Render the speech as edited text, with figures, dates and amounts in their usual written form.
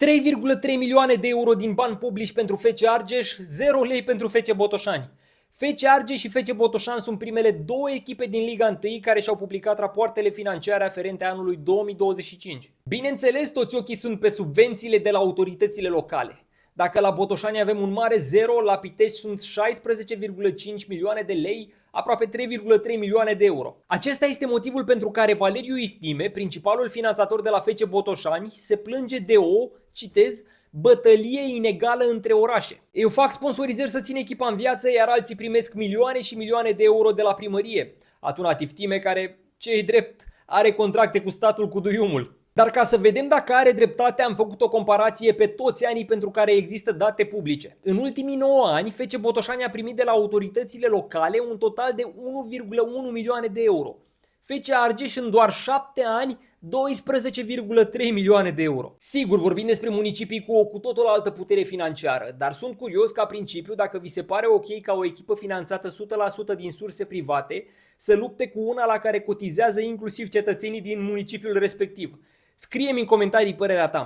3,3 milioane de euro din bani publici pentru FC Argeș, 0 lei pentru FC Botoșani. FC Argeș și FC Botoșani sunt primele două echipe din Liga 1 care și-au publicat rapoartele financiare aferente anului 2025. Bineînțeles, toți ochii sunt pe subvențiile de la autoritățile locale. Dacă la Botoșani avem un mare 0, la Pitești sunt 16,5 milioane de lei, aproape 3,3 milioane de euro. Acesta este motivul pentru care Valeriu Iftime, principalul finanțator de la FC Botoșani, se plânge de o, citez, bătălie inegală între orașe. Eu fac sponsorizări să țin echipa în viață, iar alții primesc milioane și milioane de euro de la primărie. A tunat Iftime, care, ce-i drept, are contracte cu statul cu duiumul. Dar ca să vedem dacă are dreptate, am făcut o comparație pe toți anii pentru care există date publice. În ultimii 9 ani, FC Botoșani a primit de la autoritățile locale un total de 1,1 milioane de euro. FC Argeș în doar 7 ani 12,3 milioane de euro. Sigur, vorbim despre municipii cu o cu totul altă putere financiară, dar sunt curios ca principiu dacă vi se pare ok ca o echipă finanțată 100% din surse private să lupte cu una la care cotizează inclusiv cetățenii din municipiul respectiv. Scrie-mi în comentarii părerea ta.